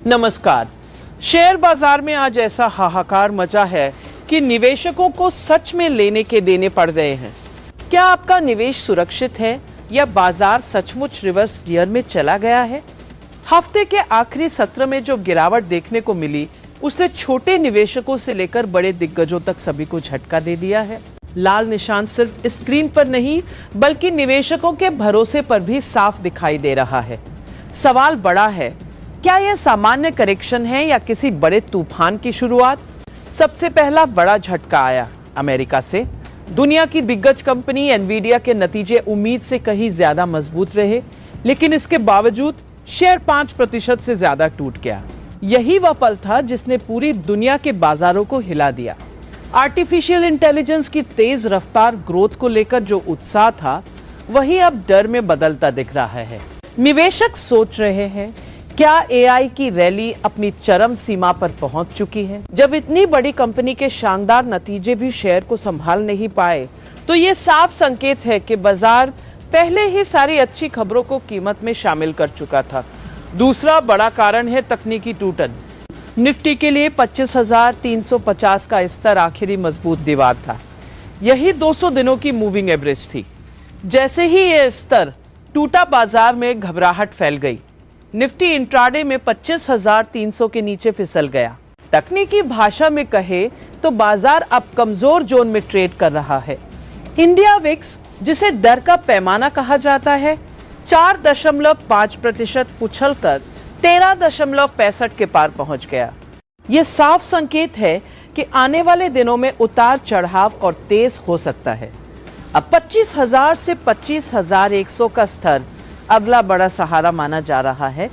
नमस्कार। शेयर बाजार में आज ऐसा हाहाकार मचा है कि निवेशकों को सच में लेने के देने पड़ गए हैं। क्या आपका निवेश सुरक्षित है या बाजार सचमुच रिवर्स गियर में चला गया है? हफ्ते के आखिरी सत्र में जो गिरावट देखने को मिली उसने छोटे निवेशकों से लेकर बड़े दिग्गजों तक सभी को झटका दे दिया है। लाल निशान सिर्फ स्क्रीन पर नहीं बल्कि निवेशकों के भरोसे पर भी साफ दिखाई दे रहा है। सवाल बड़ा है, क्या यह सामान्य करेक्शन है या किसी बड़े तूफान की शुरुआत? सबसे पहला बड़ा झटका आया अमेरिका से। दुनिया की दिग्गज कंपनी एनवीडिया के नतीजे उम्मीद से कहीं ज्यादा मजबूत रहे, लेकिन इसके बावजूद शेयर 5% से ज्यादा टूट गया। यही वह पल था जिसने पूरी दुनिया के बाजारों को हिला दिया। आर्टिफिशियल इंटेलिजेंस की तेज रफ्तार ग्रोथ को लेकर जो उत्साह था वही अब डर में बदलता दिख रहा है। निवेशक सोच रहे हैं, क्या एआई की रैली अपनी चरम सीमा पर पहुंच चुकी है? जब इतनी बड़ी कंपनी के शानदार नतीजे भी शेयर को संभाल नहीं पाए तो ये साफ संकेत है कि बाजार पहले ही सारी अच्छी खबरों को कीमत में शामिल कर चुका था। दूसरा बड़ा कारण है तकनीकी टूटन। निफ्टी के लिए 25,350 का स्तर आखिरी मजबूत दीवार था। यही 200 दिनों की मूविंग एवरेज थी। जैसे ही यह स्तर टूटा, बाजार में घबराहट फैल गई। निफ्टी इंट्राडे में 25,300 के नीचे फिसल गया। तकनीकी भाषा में कहे तो बाजार अब कमजोर जोन में ट्रेड कर रहा है। इंडिया विक्स, जिसे डर का पैमाना कहा जाता है, 4.5% उछलकर 13.65 के पार पहुंच गया। यह साफ संकेत है कि आने वाले दिनों में उतार चढ़ाव और तेज हो सकता है। अब 25,000 से 25,100 का स्तर अगला बड़ा सहारा माना जा रहा है,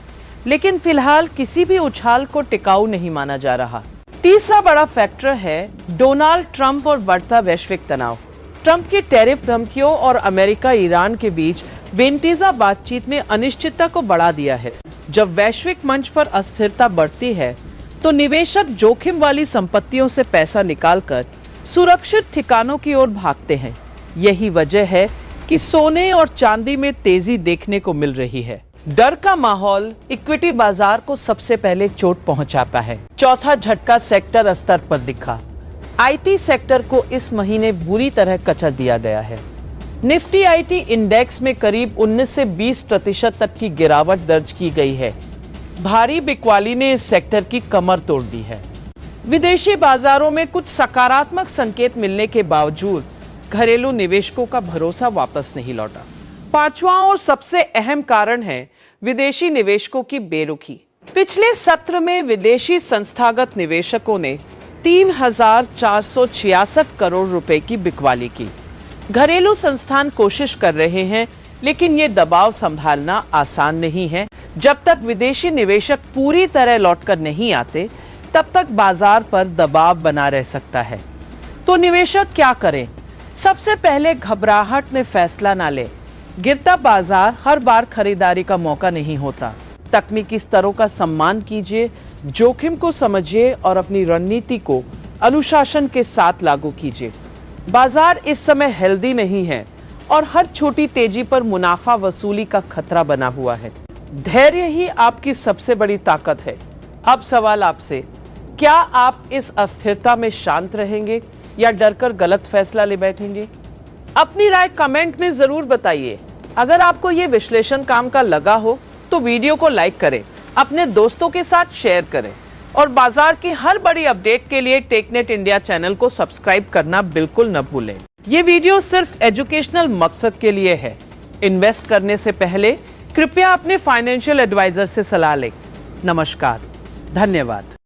लेकिन फिलहाल किसी भी उछाल को टिकाऊ नहीं माना जा रहा। तीसरा बड़ा फैक्टर है डोनाल्ड ट्रंप और बढ़ता वैश्विक तनाव। ट्रंप की टैरिफ धमकियों और अमेरिका ईरान के बीच बेनतीजा बातचीत ने अनिश्चितता को बढ़ा दिया है। जब वैश्विक मंच पर अस्थिरता बढ़ती है तो निवेशक जोखिम वाली संपत्तियों से पैसा निकालकर सुरक्षित ठिकानों की ओर भागते हैं। यही वजह है कि सोने और चांदी में तेजी देखने को मिल रही है। डर का माहौल इक्विटी बाजार को सबसे पहले चोट पहुंचाता है। चौथा झटका सेक्टर स्तर पर दिखा। आईटी सेक्टर को इस महीने बुरी तरह कचर दिया गया है। निफ्टी आईटी इंडेक्स में करीब 19 से 20% तक की गिरावट दर्ज की गई है। भारी बिकवाली ने इस सेक्टर की कमर तोड़ दी है। विदेशी बाजारों में कुछ सकारात्मक संकेत मिलने के बावजूद घरेलू निवेशकों का भरोसा वापस नहीं लौटा। पांचवा और सबसे अहम कारण है विदेशी निवेशकों की बेरुखी। पिछले सत्र में विदेशी संस्थागत निवेशकों ने 3,466 करोड़ रुपए की बिकवाली की। घरेलू संस्थान कोशिश कर रहे हैं, लेकिन ये दबाव संभालना आसान नहीं है। जब तक विदेशी निवेशक पूरी तरह लौटकर नहीं आते, तब तक बाजार पर दबाव बना रह सकता है। तो निवेशक क्या करें? सबसे पहले घबराहट में फैसला ना ले। गिरता बाजार हर बार खरीदारी का मौका नहीं होता। तकनीकी स्तरों का सम्मान कीजिए, जोखिम को समझिए और अपनी रणनीति को अनुशासन के साथ लागू कीजिए। बाजार इस समय हेल्दी नहीं है और हर छोटी तेजी पर मुनाफा वसूली का खतरा बना हुआ है। धैर्य ही आपकी सबसे बड़ी ताकत है। अब सवाल आपसे, क्या आप इस अस्थिरता में शांत रहेंगे या डरकर गलत फैसला ले बैठेंगे? अपनी राय कमेंट में जरूर बताइए। अगर आपको ये विश्लेषण काम का लगा हो तो वीडियो को लाइक करें, अपने दोस्तों के साथ शेयर करें और बाजार की हर बड़ी अपडेट के लिए टेकनेट इंडिया चैनल को सब्सक्राइब करना बिल्कुल न भूलें। ये वीडियो सिर्फ एजुकेशनल मकसद के लिए है। इन्वेस्ट करने से पहले कृपया अपने फाइनेंशियल एडवाइजर से सलाह लें। नमस्कार, धन्यवाद।